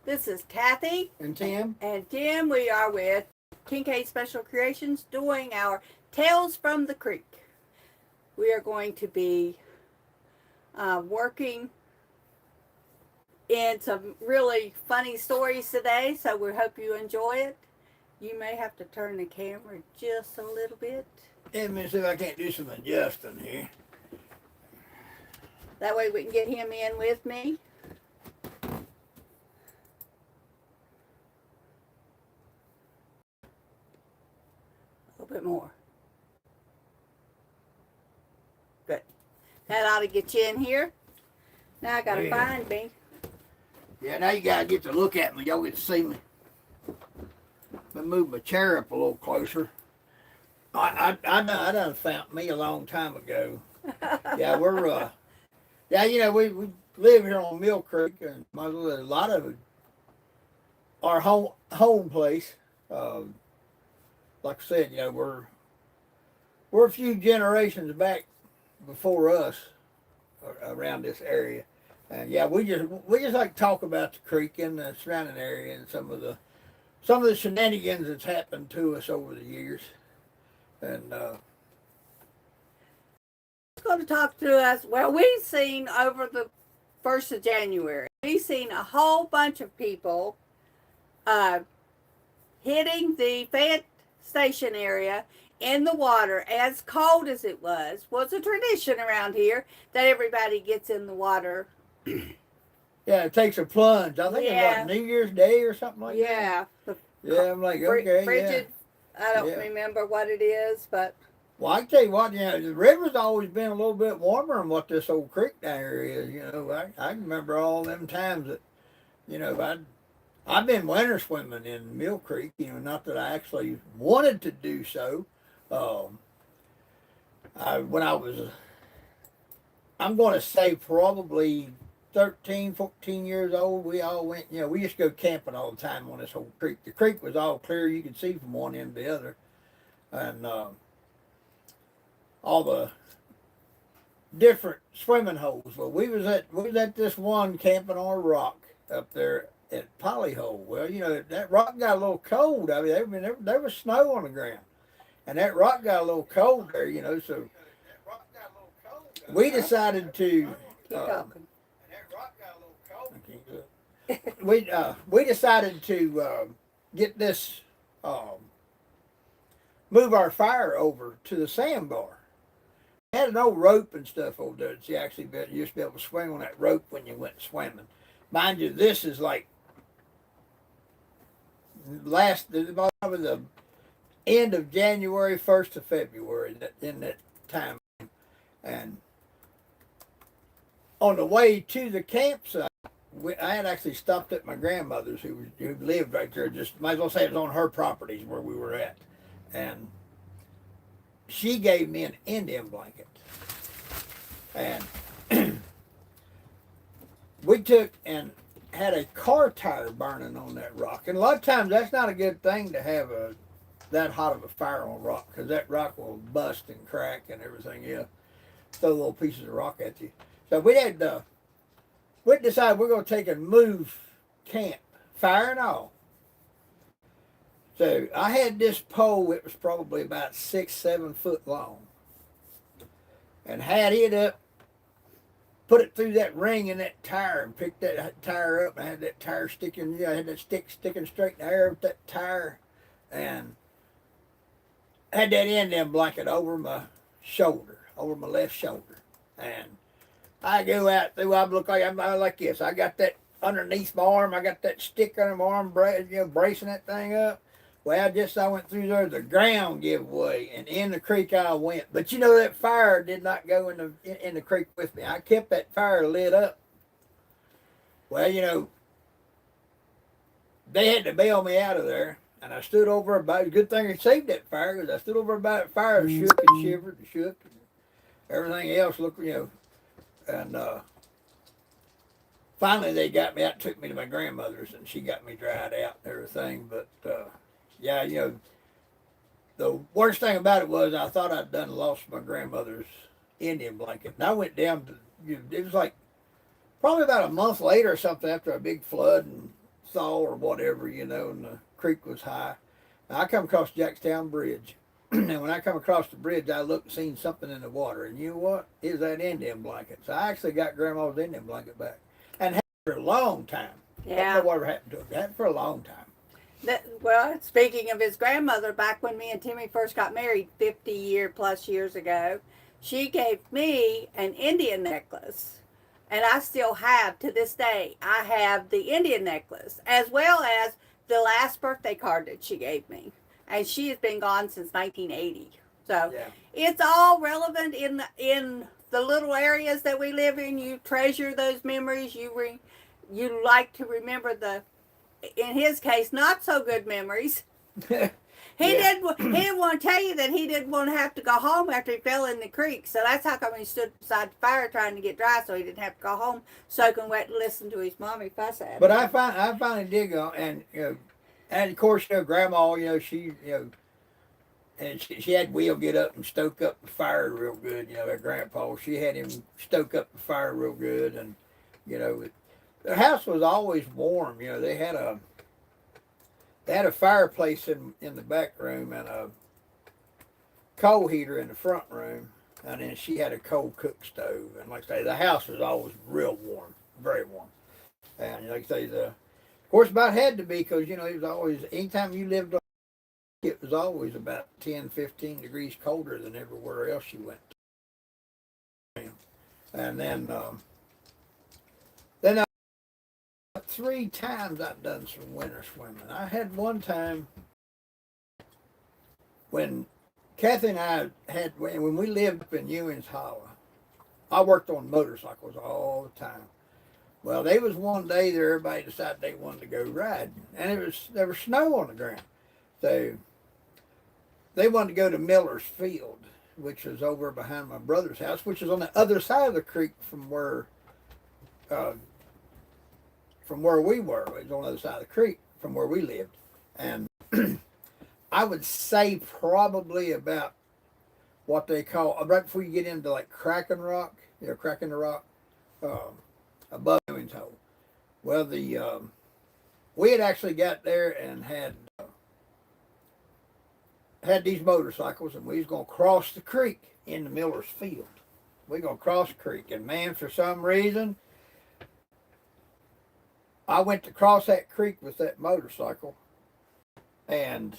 This is Kathy And Tim. and Jim. We are with Kincaid Special Creations doing our Tales from the Creek. We are going to be working in some really funny stories today, so we hope you enjoy it. You may have to turn the camera just a little bit. Let me see if I can't do some adjusting here. That way we can get him in with me. A little bit more. Good. That ought to get you in here. Now I gotta find me. Yeah, now you gotta get to look at me. Y'all get to see me. Let me move my chair up a little closer. I done found me a long time ago. Yeah, we live here on Mill Creek, and a lot of it, our home place. Like I said, we're a few generations back before us around this area, and yeah, we just like to talk about the creek and the surrounding area and some of the shenanigans that's happened to us over the years, and It's going to talk to us. Well, we've seen over the 1st of January, we've seen a whole bunch of people hitting the Fayette Station area in the water. As cold as it was a tradition around here that everybody gets in the water. yeah, it takes a plunge. I think it's like New Year's Day or something like that. Yeah, I'm like, okay, frigid, I don't remember what it is, but... Well, I can tell you what, the river's always been a little bit warmer than what this old creek down here is. I can remember all them times that, I've been winter swimming in Mill Creek, not that I actually wanted to do so. When I was, I'm going to say probably 13, 14 years old, we all went, we used to go camping all the time on this whole creek. The creek was all clear. You could see from one end to the other. And all the different swimming holes. Well, we was at this one camping on a rock up there at Polyhole. Well, that rock got a little cold. I mean, there was snow on the ground, and that rock got a little cold there. So we decided to. We decided to get this, move our fire over to the sandbar. Had an old rope and stuff over there that you used to be able to swing on that rope when you went swimming. Mind you, this is like probably the end of January, 1st of February, in that time. And on the way to the campsite, I had actually stopped at my grandmother's who lived right there. Just might as well say it was on her properties where we were at, and she gave me an Indian blanket, and we took and had a car tire burning on that rock. And a lot of times that's not a good thing to have that hot of a fire on rock, because that rock will bust and crack and everything else. Throw little pieces of rock at you. So we decided we're going to take and move camp, fire and all. So I had this pole. It was probably about 6-7 foot long, and had it up, put it through that ring in that tire, and picked that tire up, and I had that tire sticking. I had that stick sticking straight in the air with that tire, and had that Indian blanket over my shoulder, over my left shoulder, and I go out through. I look like this. I got that underneath my arm. I got that stick under my arm, bracing that thing up. Well, I went through there, the ground gave way, and in the creek I went. But that fire did not go in the creek with me. I kept that fire lit up. Well, they had to bail me out of there, and I stood over about. Good thing I saved that fire, because I stood over about that fire, and shook and shivered and shook, and everything else looked, and finally they got me out, took me to my grandmother's, and she got me dried out and everything. But the worst thing about it was I thought I'd lost my grandmother's Indian blanket. And I went down to, it was like probably about a month later or something after a big flood and thaw or whatever, you know, and the creek was high. I come across Jackstown Bridge. And when I come across the bridge, I looked and seen something in the water. And you know what? It was that Indian blanket. So I actually got Grandma's Indian blanket back. And had it for a long time. I don't know whatever happened to it. Had it for a long time. Well, speaking of his grandmother, back when me and Timmy first got married 50+ years ago, she gave me an Indian necklace. And I still have to this day. I have the Indian necklace as well as the last birthday card that she gave me. And she has been gone since 1980. So Yeah. it's all relevant in the little areas that we live in. You treasure those memories. You like to remember in his case, not so good memories. He didn't want to tell you that he didn't want to have to go home after he fell in the creek. So that's how come he stood beside the fire trying to get dry, so he didn't have to go home soaking wet and listen to his mommy fuss at him. But I finally did go, and you know, and of course, you know, Grandma, you know, she, you know, and she had Will get up and stoke up the fire real good. You know, her grandpa, she had him stoke up the fire real good, and you know, the house was always warm. You know, they had a fireplace in the back room and a coal heater in the front room, and then she had a coal cook stove. And like I say, the house was always real warm, very warm. And like I say, of course, about had to be because you know it was always anytime you lived on, it was always about 10, 15 degrees colder than everywhere else you went. And then 3 times I've done some winter swimming. I had one time when Kathy and I when we lived up in Ewing's Hollow. I worked on motorcycles all the time. Well, there was one day that everybody decided they wanted to go riding, and there was snow on the ground. So they wanted to go to Miller's Field, which was over behind my brother's house, which is on the other side of the creek from where we were. It was on the other side of the creek from where we lived. And I would say probably about what they call, right before you get into like Cracking Rock, you know, Cracking the Rock, above Ewing's Hole. Well, we had actually got there and had these motorcycles, and we was going to cross the creek into Miller's Field. We going to cross the creek. And man, for some reason, I went to cross that creek with that motorcycle, and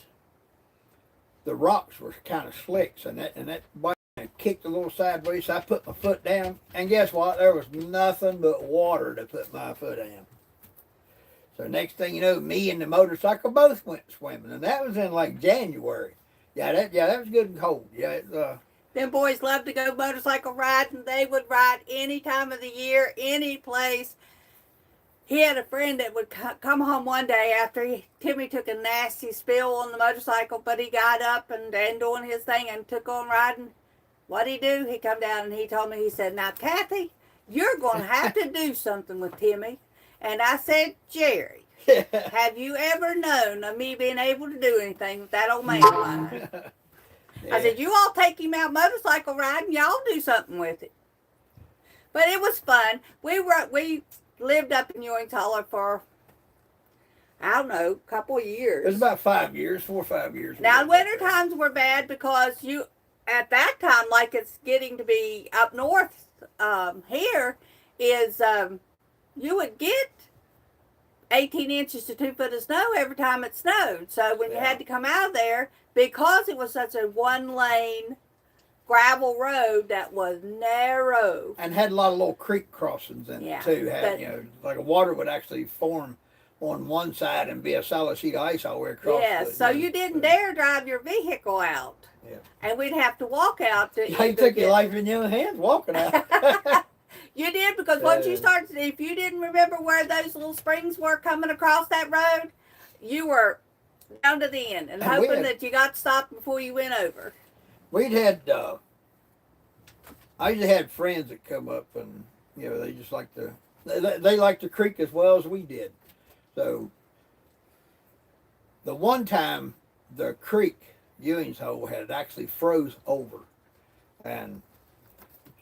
the rocks were kind of slick, and that bike kicked a little sideways. So I put my foot down, and guess what? There was nothing but water to put my foot in. So next thing you know, me and the motorcycle both went swimming, and that was in like January. That was good and cold. Them boys loved to go motorcycle riding. They would ride any time of the year, any place. He had a friend that would come home one day after Timmy took a nasty spill on the motorcycle, but he got up and doing his thing and took on riding. What'd he do? He come down and he told me, he said, "Now, Kathy, you're going to have to do something with Timmy." And I said, "Jerry, have you ever known of me being able to do anything with that old man of mine?" Yeah. I said, "You all take him out motorcycle riding. Y'all do something with it." But it was fun. We lived up in Ewing's Hollow for, I don't know, a couple of years. It was about 5 years, 4 or 5 years. Now, winter times were bad because at that time, like it's getting to be up north here, is you would get 18 inches to 2 foot of snow every time it snowed. So when you had to come out of there, because it was such a one-lane gravel road that was narrow and had a lot of little creek crossings in it too. You know, like water would actually form on one side and be a solid sheet of ice all the way across. Yeah, so you didn't dare drive your vehicle out. Yeah. And we'd have to walk out to. You took your life in your own hands walking out. You did, because once you started, if you didn't remember where those little springs were coming across that road, you were down to the end and hoping that you got stopped before you went over. We'd had, I usually had friends that come up, and you know, they just like they liked the creek as well as we did. So the one time the creek, Ewing's Hole, had actually froze over, and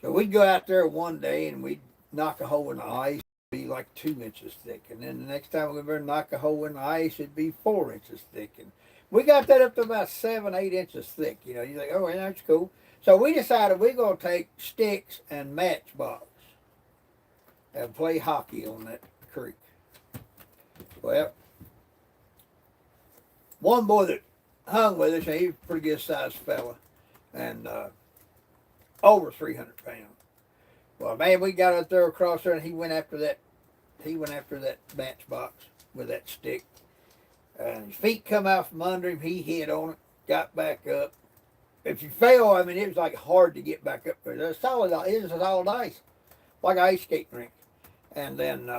so we'd go out there one day and we'd knock a hole in the ice. be like 2 inches thick. And then the next time we ever knock a hole in the ice, it'd be 4 inches thick. And we got that up to about 7, 8 inches thick. You know, you think, oh, yeah, that's cool. So we decided we're going to take sticks and matchbox and play hockey on that creek. Well, one boy that hung with us, and he was a pretty good sized fella, and over 300 pounds. Well, man, we got up there across there, and he went after that. He went after that matchbox with that stick, and his feet come out from under him. He hit on it, got back up. If you fell, I mean, it was like hard to get back up there. It was solid ice, like an ice skate rink. And then,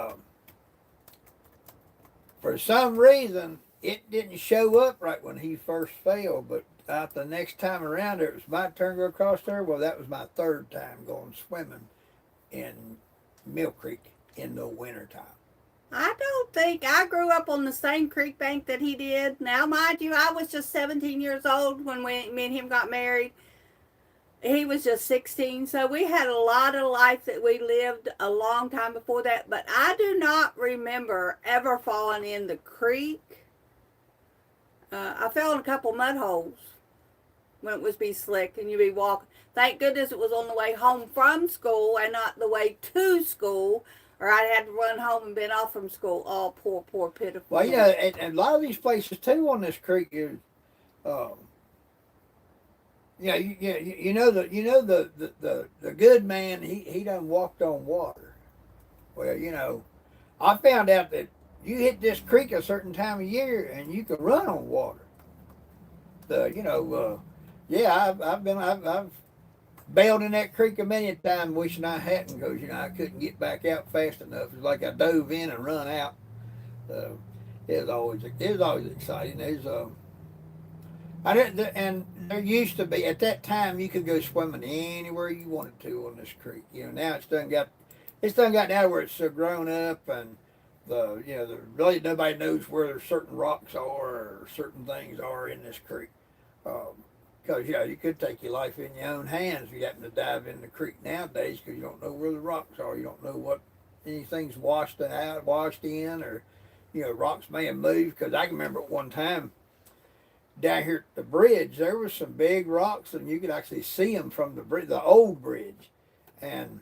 for some reason, it didn't show up right when he first fell. But out the next time around, it was my turn to go across there. Well, that was my third time going swimming in Mill Creek in the wintertime. I don't think I grew up on the same creek bank that he did. Now, mind you, I was just 17 years old when me and him got married. He was just 16, so we had a lot of life that we lived a long time before that. But I do not remember ever falling in the creek. I fell in a couple mud holes when it was be slick and you'd be walking. Thank goodness it was on the way home from school and not the way to school, or I'd had to run home and been off from school. Oh, poor, pitiful. Well, you know, and a lot of these places too on this creek is, yeah, you know the good man, he done walked on water. Well, you know, I found out that you hit this creek a certain time of year and you can run on water. Yeah, I've bailed in that creek a many times wishing I hadn't, because you know I couldn't get back out fast enough. It's like I dove in and run out. It was always exciting. And there used to be, at that time, you could go swimming anywhere you wanted to on this creek. You know, now it's done got now where it's so grown up, and really nobody knows where certain rocks are or certain things are in this creek. Because you could take your life in your own hands if you happen to dive in the creek nowadays, because you don't know where the rocks are. You don't know what anything's washed in, or rocks may have moved. Because I can remember at one time down here at the bridge, there was some big rocks, and you could actually see them from the bridge, the old bridge. And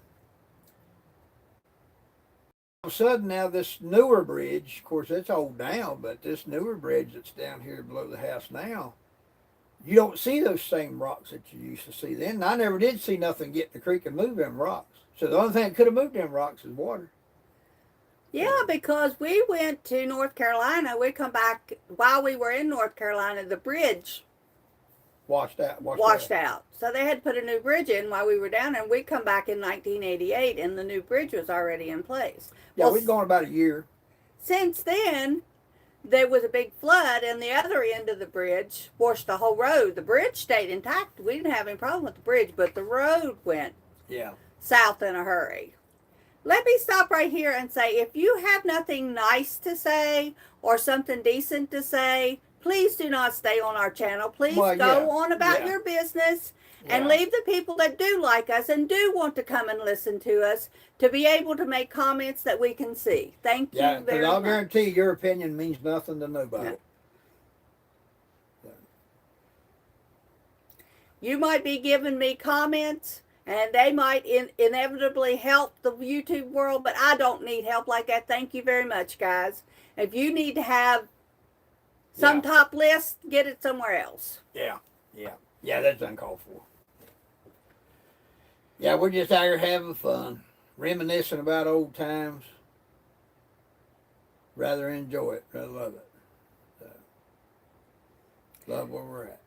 all of a sudden now this newer bridge, of course it's old now, but this newer bridge that's down here below the house now, you don't see those same rocks that you used to see then. And I never did see nothing get in the creek and move them rocks. So the only thing that could have moved them rocks is water. Yeah, because we went to North Carolina. We come back while we were in North Carolina, the bridge washed out. So they had to put a new bridge in while we were down there. And we come back in 1988 and the new bridge was already in place. Yeah, we'd gone about a year. Since then, there was a big flood and the other end of the bridge washed the whole road. The bridge stayed intact. We didn't have any problem with the bridge, but the road went south in a hurry. Let me stop right here and say, if you have nothing nice to say or something decent to say, please do not stay on our channel. Please go on about your business and leave the people that do like us and do want to come and listen to us to be able to make comments that we can see. Thank you very much. Yeah, I'll guarantee your opinion means nothing to nobody. Yeah. You might be giving me comments, and they might inevitably help the YouTube world, but I don't need help like that. Thank you very much, guys. If you need to have some top list, get it somewhere else. Yeah, that's uncalled for. Yeah, we're just out here having fun, reminiscing about old times. Rather enjoy it, rather love it. So, love where we're at.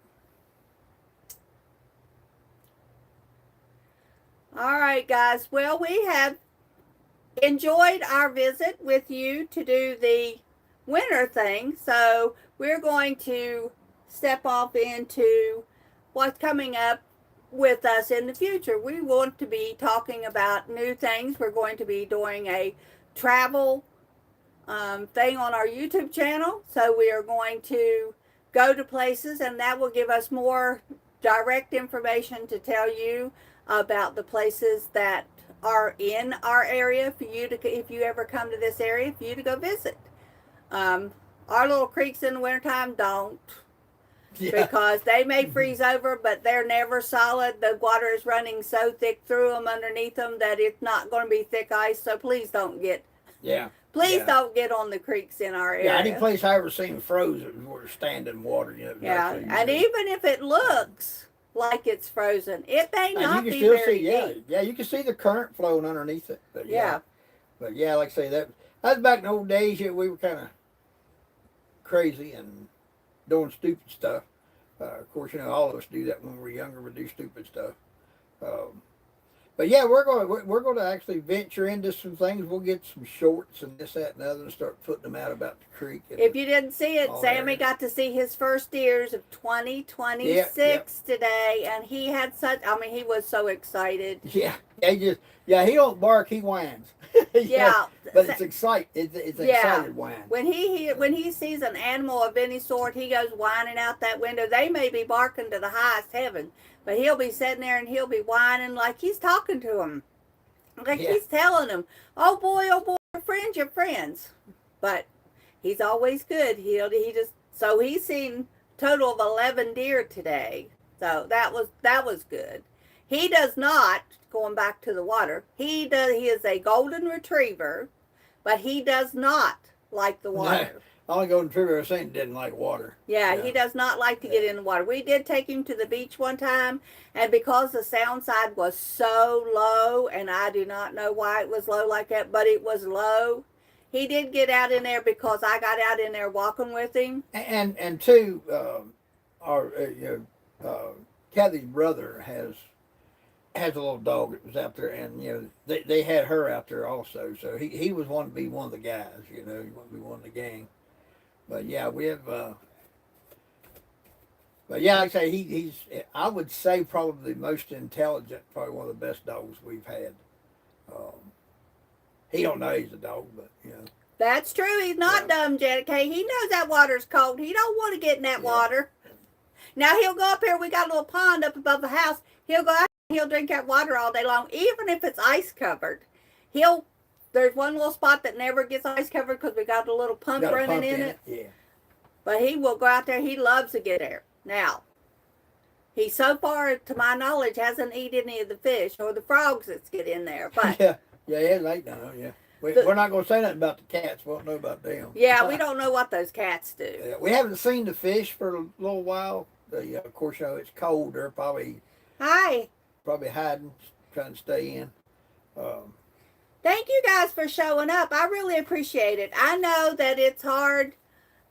All right, guys. Well, we have enjoyed our visit with you to do the winter thing. So we're going to step off into what's coming up with us in the future. We want to be talking about new things. We're going to be doing a travel thing on our YouTube channel. So we are going to go to places, and that will give us more direct information to tell you about the places that are in our area for you to, if you ever come to this area, for you to go visit. Our little creeks in the wintertime don't. Yeah. Because they may freeze over, but they're never solid. The water is running so thick through them underneath them that it's not going to be thick ice. So please don't get, Yeah. please Yeah. don't get on the creeks in our area. Yeah, any place I ever seen frozen was standing water. You know, Yeah, that's and even if it looks like it's frozen, it may and not you can be still very see, yeah, deep. yeah, you can see the current flowing underneath it. But Yeah. but yeah, like I say, that was back in the old days. Yeah, we were kind of crazy and doing stupid stuff. Of course, you know, all of us do that when we were younger. We do stupid stuff. Um, but yeah, we're going to actually venture into some things. We'll get some shorts and this, that, and the other, and start putting them out about the creek. And If you didn't see it, all Sammy that. got to see his first deers of 2026 Yep. today, and he had such, I mean, he was so excited. Yeah, he don't bark, he whines. Yeah. But it's it's excited whine. When he sees an animal of any sort, he goes whining out that window. They may be barking to the highest heaven, but he'll be sitting there and he'll be whining like he's talking to them, like he's telling them, oh boy, your friends. But he's always good. So he's seen total of 11 deer today. So that was good. He does not, going back to the water, he is a golden retriever, but he does not like the water. Only golden retriever I've seen didn't like water. Yeah, he does not like to get in the water. We did take him to the beach one time, and because the sound side was so low, and I do not know why it was low like that, but it was low, he did get out in there because I got out in there walking with him. And two, our Kathy's brother has a little dog that was out there, and you know they had her out there also. So he was wanting to be one of the guys. You know, he wanted to be one of the gang. But yeah, we have. But yeah, like I say, he's I would say probably the most intelligent, probably one of the best dogs we've had. He don't know he's a dog, but you know. That's true. He's not dumb, Janet K. He knows that water's cold. He don't want to get in that water. Now he'll go up here. We got a little pond up above the house. He'll go out and he'll drink that water all day long, even if it's ice covered. There's one little spot that never gets ice covered because we got a little pump running in it. Yeah. But he will go out there. He loves to get there. Now, he so far, to my knowledge, hasn't eaten any of the fish or the frogs that get in there. But he hasn't eaten them. Yeah. We're not going to say nothing about the cats. We don't know about them. Yeah, we don't know what those cats do. Yeah, we haven't seen the fish for a little while. Of course, you know, it's cold. They're probably hiding, trying to stay in. Thank you guys for showing up. I really appreciate it. I know that it's hard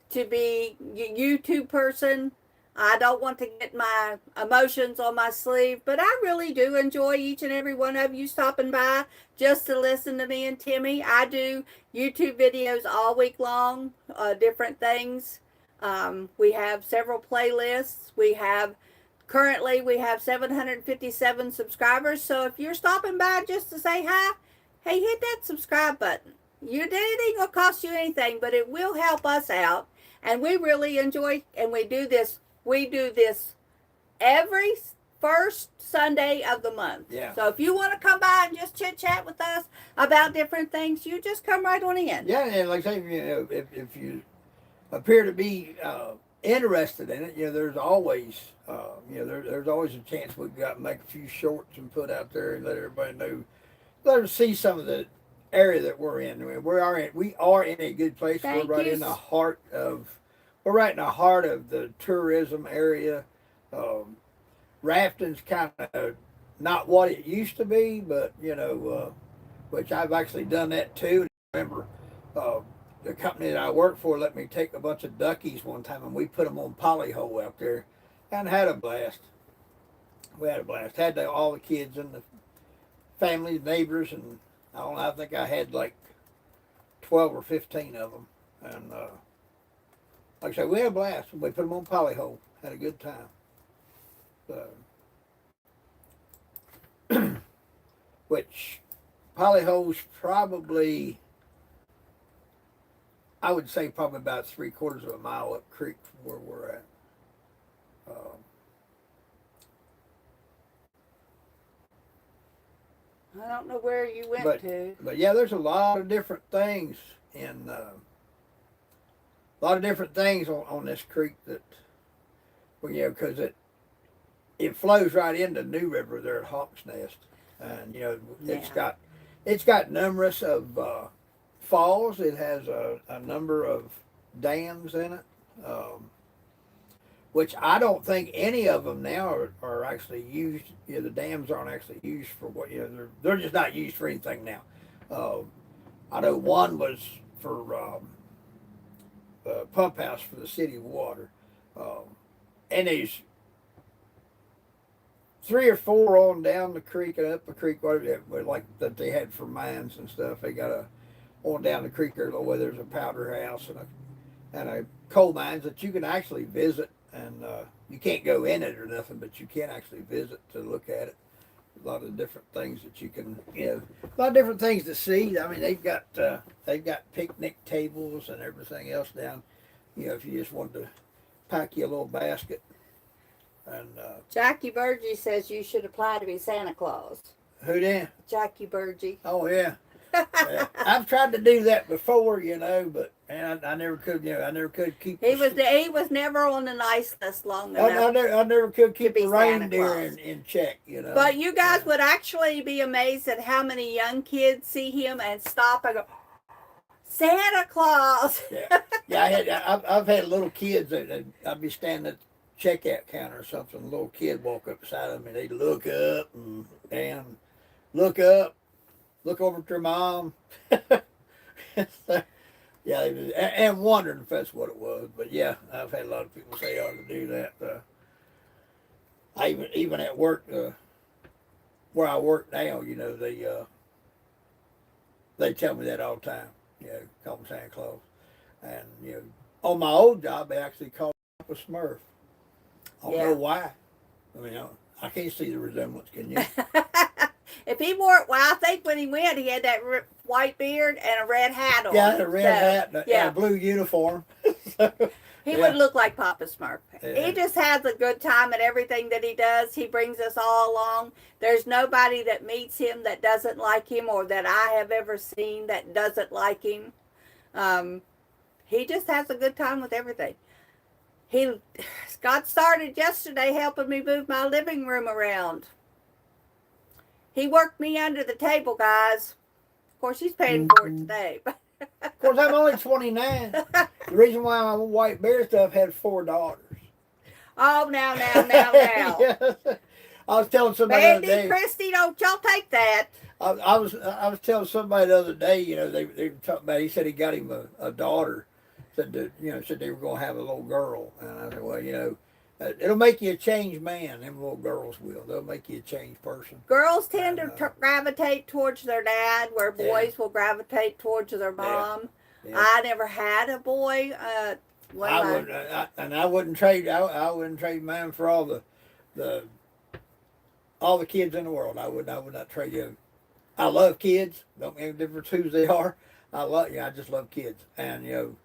to be a YouTube person. I don't want to get my emotions on my sleeve, but I really do enjoy each and every one of you stopping by just to listen to me and Timmy. I do YouTube videos all week long, different things. We have several playlists. Currently we have 757 subscribers. So if you're stopping by just to say hi, hey, hit that subscribe button. Anything will cost you anything, but it will help us out. And we really enjoy, and we do this every first Sunday of the month. Yeah. So if you want to come by and just chit chat with us about different things, you just come right on in. Yeah, and like I say, you know, if you appear to be interested in it, you know, there's always there's always a chance we've got to make a few shorts and put out there and let everybody know, let them see some of the area that we're in. I mean, we are in a good place. We're right in the heart of the tourism area. Rafting's kind of not what it used to be, but you know, which I've actually done that too. I remember the company that I worked for let me take a bunch of duckies one time, and we put them on polyhole out there, and had a blast. We had a blast. Had all the kids and the families, neighbors, and I don't know. I think I had like 12 or 15 of them, and like I said, we had a blast. We put them on polyhole. Had a good time. Which polyhole's probably, I would say, probably about 3/4 of a mile up creek from where we're at. I don't know where you went to. But yeah, there's a lot of different things a lot of different things on this creek that, well, you know, because it flows right into New River there at Hawk's Nest, and you know it's got numerous of falls. It has a number of dams in it, which I don't think any of them now are actually used. You know, the dams aren't actually used for what, you know, they're just not used for anything now. I know one was for pump house for the city water, and there's 3 or 4 on down the creek and up the creek, whatever, like that they had for mines and stuff. They got on down the creek there, where there's a powder house and a coal mines that you can actually visit, and you can't go in it or nothing, but you can actually visit to look at it. A lot of different things that you can, you know, a lot of different things to see. I mean, they've got picnic tables and everything else down. You know, if you just wanted to pack you a little basket. And Jackie Burgee says you should apply to be Santa Claus. Who then? Jackie Burgee. Oh yeah. Yeah. I've tried to do that before, you know, but I never could. You know, I never could keep. He was never on the nice list long enough. I never could keep the Santa reindeer in check, you know. But you guys would actually be amazed at how many young kids see him and stop and go, Santa Claus. Yeah. I've had little kids that I'd be standing at the checkout counter or something. A little kid walk up beside of me. They'd look up and down, look up. Look over to your mom. Yeah, and wondering if that's what it was. But yeah, I've had a lot of people say I ought to do that. I even at work, where I work now, you know, they tell me that all the time. You know, call me Santa Claus. And you know, on my old job, they actually called me a Smurf. I don't know why. I mean, I can't see the resemblance. Can you? If he wore it, well, I think when he went, he had that white beard and a red hat on. Yeah, a red hat and a blue uniform. He would look like Papa Smurf. Yeah. He just has a good time at everything that he does. He brings us all along. There's nobody that meets him that doesn't like him, or that I have ever seen that doesn't like him. He just has a good time with everything. He got started yesterday helping me move my living room around. He worked me under the table, guys. Of course, he's paying for it today. Of course, I'm only 29. The reason why my white bear stuff had 4 daughters. Oh, now. Yes. I was telling somebody the other day. Christy, don't y'all take that. I was telling somebody the other day, you know, they were talking about, he said he got him a daughter. Said that, you know, said they were going to have a little girl. And I said, well, you know, it'll make you a changed man. Them little girls will. They'll make you a changed person. Girls tend to gravitate towards their dad, where boys will gravitate towards their mom. Yeah. I never I wouldn't trade. I wouldn't trade mine for all the kids in the world. I would not trade you. I love kids. Don't make a difference who they are. I just love kids, and you know.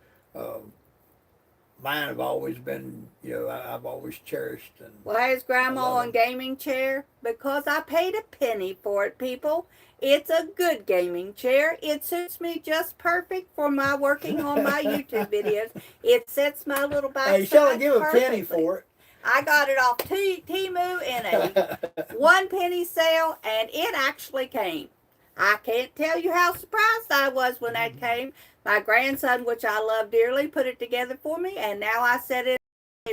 Mine have always been, you know, I've always cherished. And why is Grandma on gaming chair? Because I paid a penny for it, people. It's a good gaming chair. It suits me just perfect for my working on my YouTube videos. It sets my little backside. You shall give a penny for it. I got it off Temu in a 1 penny sale, and it actually came. I can't tell you how surprised I was when that came. My grandson, which I love dearly, put it together for me, and now I set it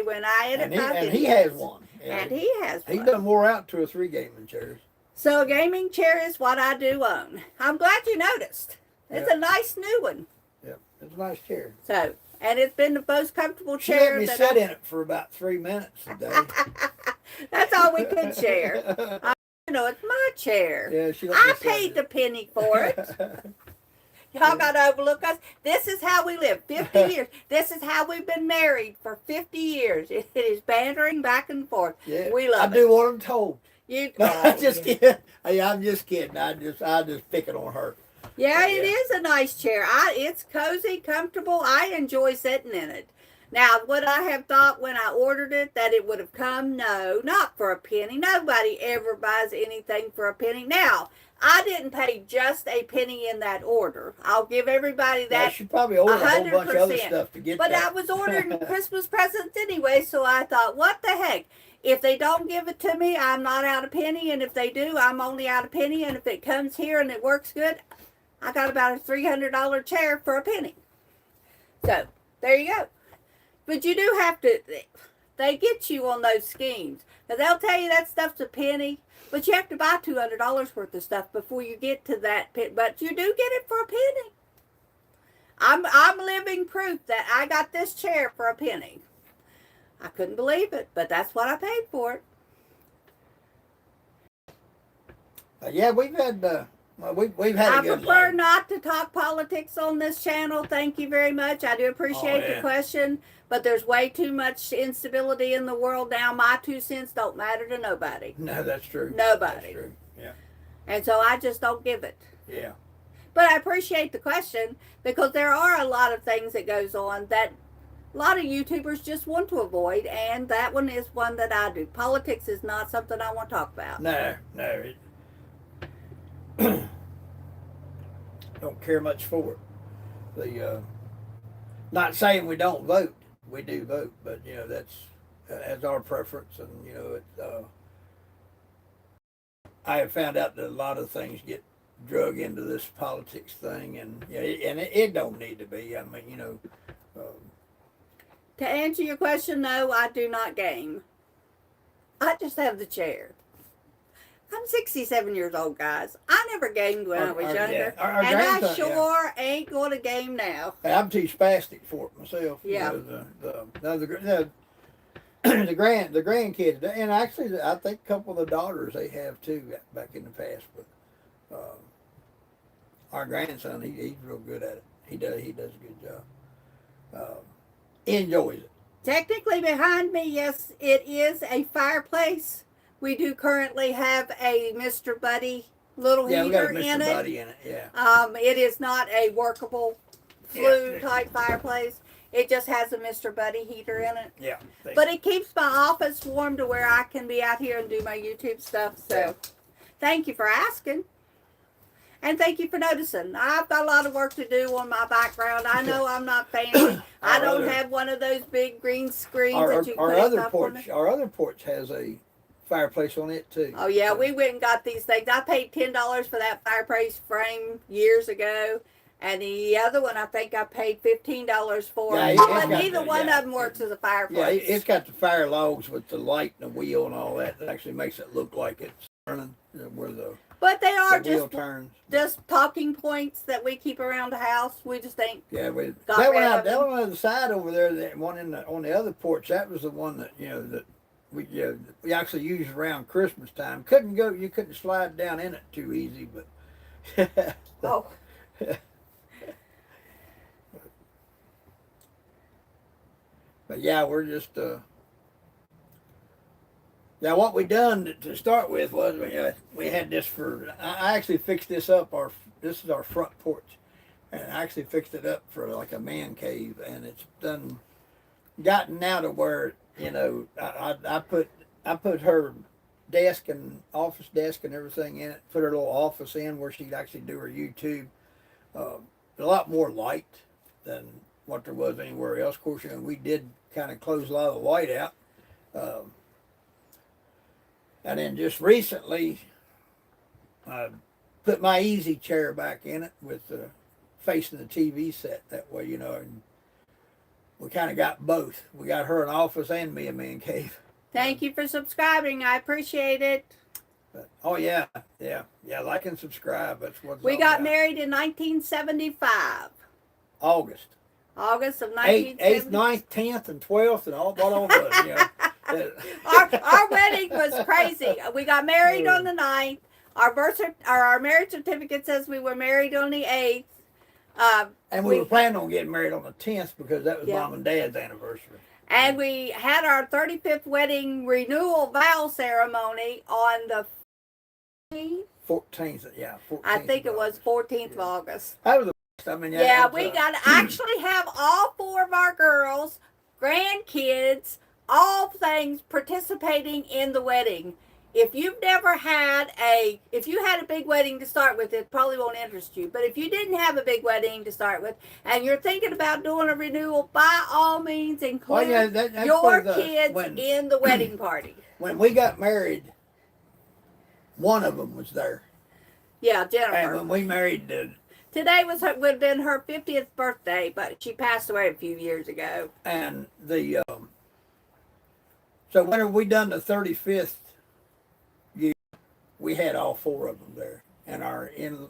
when I edit my videos. And he has one. Yeah. And he has one. He done wore out 2 or 3 gaming chairs. So a gaming chair is what I do own. I'm glad you noticed. It's a nice new one. Yep, it's a nice chair. So, and it's been the most comfortable She chair. Let me sit in it for about 3 minutes a day. That's all we could share. You know, it's my chair. Yeah, I paid the penny for it. Y'all got to overlook us. This is how we live. 50 years. This is how we've been married for 50 years. It is bantering back and forth. Yeah, we love it. I do what I'm told. I'm just kidding. Hey, I'm just kidding. I just pick it on her. Yeah, it is a nice chair. It's cozy, comfortable. I enjoy sitting in it. Now, would I have thought when I ordered it that it would have come? No, not for a penny. Nobody ever buys anything for a penny. Now, I didn't pay just a penny in that order. I'll give everybody Now, that she probably ordered a whole bunch of other 100%. stuff to get But that. I was ordering Christmas presents anyway, so I thought, what the heck? If they don't give it to me, I'm not out a penny, and if they do, I'm only out a penny, and if it comes here and it works good, I got about a $300 chair for a penny. So, there you go. But you do have to, they get you on those schemes. Now, they'll tell you that stuff's a penny, but you have to buy $200 worth of stuff before you get to that penny. But you do get it for a penny. I'm living proof that I got this chair for a penny. I couldn't believe it, but that's what I paid for it. Yeah, we've had we've had I a good prefer life. not to talk politics on this channel. Thank you very much. I do appreciate the question, but there's way too much instability in the world now. My 2 cents don't matter to nobody. No, that's true. Nobody. That's true. Yeah. And so I just don't give it. Yeah. But I appreciate the question because there are a lot of things that goes on that a lot of YouTubers just want to avoid, and that one is one that I do. Politics is not something I want to talk about. No. Don't care much for it. The not saying we don't vote. We do vote, but you know that's our preference, and you know it. I have found out that a lot of things get drug into this politics thing, and it don't need to be. I mean, you know. To answer your question, no, I do not game. I just have the chair. I'm 67 years old, guys. I never gamed when I was younger. Yeah. Our and I grandson, sure ain't going to game now. I'm too spastic for it myself. Yeah. You know, the grandkids, and actually I think a couple of the daughters they have too back in the past. But our grandson, he's real good at it. He does a good job. He enjoys it. Technically behind me, yes, it is a fireplace. We do currently have a Mr. Buddy little we got heater a Mr. in it. Buddy in it, yeah. It is not a workable flue type fireplace. It just has a Mr. Buddy heater in it. Yeah. But it keeps my office warm to where I can be out here and do my YouTube stuff. So thank you for asking. And thank you for noticing. I've got a lot of work to do on my background. I know I'm not fancy. I don't have one of those big green screens that you put stuff on it. Our other porch has a fireplace on it too. Oh yeah, we went and got these things. I paid $10 for that fireplace frame years ago. And the other one, I think I paid $15 for. Yeah, but neither one of them works as a fireplace. Yeah, it's got the fire logs with the light and the wheel and all that. That actually makes it look like it's turning where the But they are wheel turns. Just talking points that we keep around the house. We just ain't. Yeah, that one on the side over there, that one on the other porch. That was the one that that we actually used around Christmas time. You couldn't slide down in it too easy, but oh. But yeah, we're just what we done to start with was we had this for. I actually fixed this up. This is our front porch, and I actually fixed it up for like a man cave, and it's gotten now to where I put her desk and office desk and everything in it. Put her little office in where she'd actually do her YouTube. A lot more light than what there was anywhere else. Of course, we did kind of close a lot of the light out. And then just recently, I put my easy chair back in it with facing the TV set. That way, and we kind of got both. We got her an office and me a man cave. Thank you for subscribing. I appreciate it. But, yeah, like and subscribe. That's what we got married in 1975. August of 1975. 8th, 9th, 10th, and 12th, and all of us, our wedding was crazy. We got married on the 9th. Our marriage certificate says we were married on the 8th. And we were planning on getting married on the 10th because that was Mom and Dad's anniversary. And we had our 35th wedding renewal vow ceremony on the 14th. Yeah, 14th. I think it was 14th of August. That was the best. I mean, we got to actually have all 4 of our girls grandkids, all things participating in the wedding. If you've never had if you had a big wedding to start with, it probably won't interest you. But if you didn't have a big wedding to start with, and you're thinking about doing a renewal, by all means include that's your with us. kids in the wedding party. When we got married, one of them was there. Yeah, Jennifer. And when we married, today would have been her 50th birthday, but she passed away a few years ago. and the so whenever we done the 35th year, we had all four of them there, and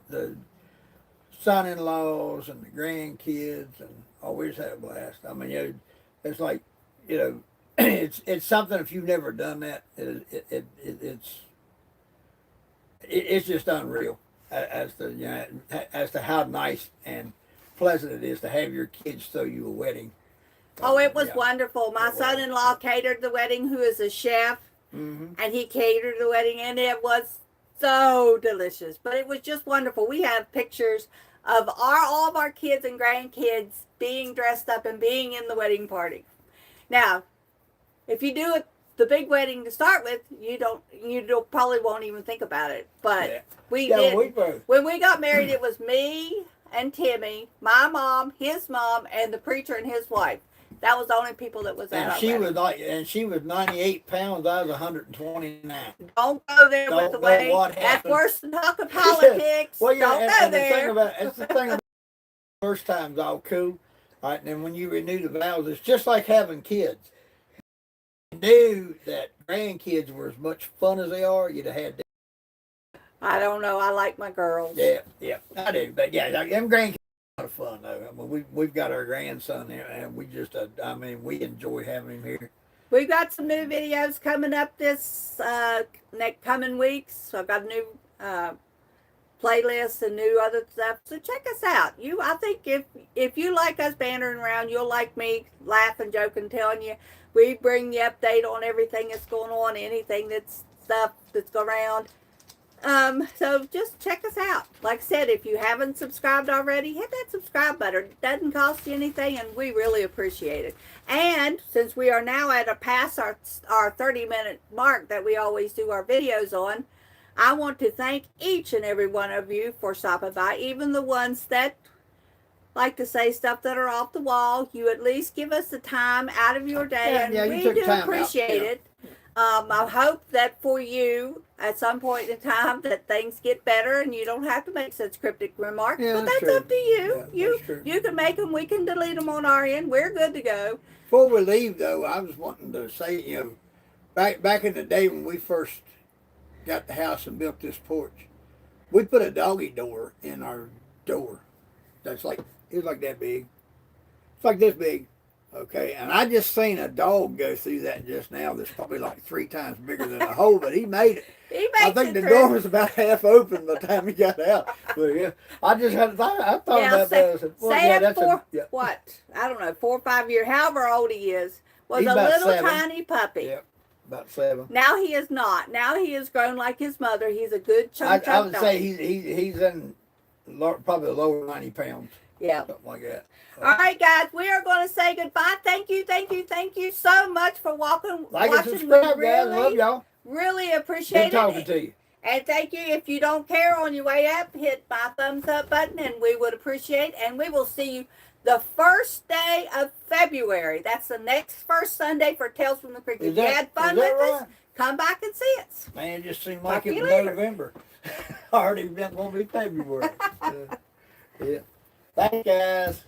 the son-in-laws and the grandkids, and always had a blast. I mean, it's like, it's something. If you've never done that, it's just unreal as to how nice and pleasant it is to have your kids throw you a wedding. Oh, it was wonderful. My son-in-law catered the wedding, who is a chef, and he catered the wedding, and it was so delicious. But it was just wonderful. We have pictures of all of our kids and grandkids being dressed up and being in the wedding party. Now, if you do the big wedding to start with, you probably won't even think about it. But we did. When we got married, it was me and Timmy, my mom, his mom, and the preacher and his wife. That was the only people that was at our wedding. She was 98 pounds. I was 129. Don't go there with the wedding. That's worse than talking politics. Well, don't go there. The thing about first time's all cool. All right, and then when you renew the vows, it's just like having kids. If you knew that grandkids were as much fun as they are, you'd have had them. I don't know. I like my girls. Yeah, I do. But yeah, them grandkids are a lot of fun though. I mean, we've got our grandson here, and we just, we enjoy having him here. We've got some new videos coming up this next coming weeks. So I've got a new playlist and new other stuff. So check us out. I think if you like us bantering around, you'll like me laughing, joking, telling you. We bring you update on everything that's going on, anything that's going around. So just check us out. Like I said, if you haven't subscribed already, hit that subscribe button. It doesn't cost you anything, and we really appreciate it. And since we are now past our 30-minute mark that we always do our videos on, I want to thank each and every one of you for stopping by, even the ones that like to say stuff that are off the wall. You at least give us the time out of your day, and we do appreciate it. I hope that for you, at some point in time, that things get better and you don't have to make such cryptic remarks. But that's up to you. You can make them. We can delete them on our end. We're good to go. Before we leave, though, I was wanting to say, back in the day when we first got the house and built this porch, we put a doggy door in our door. It was like that big. It's like this big. Okay, and I just seen a dog go through that just now. That's probably like 3 times bigger than a hole, but he made it. I think the door was about half open by the time he got out. But yeah, I just had thought about that. What? I don't know, 4 or 5 years, however old he is, was He's a little 7. tiny puppy. Yep, about 7. Now he is not. Now he has grown like his mother. He's a good chunk I would say he's in probably lower 90 pounds. Yeah. Something like that. All right, guys, we are going to say goodbye. Thank you so much for watching. And subscribe, guys. Love y'all. Really appreciate it. Good talking to you. And thank you. If you don't care, on your way up, hit my thumbs up button, and we would appreciate. And we will see you the first day of February. That's the next first Sunday for Tales from the Creek. If you had fun with us, come back and see us. Man, it just seemed like it was November. Already won't be February. Yeah. Thanks, guys.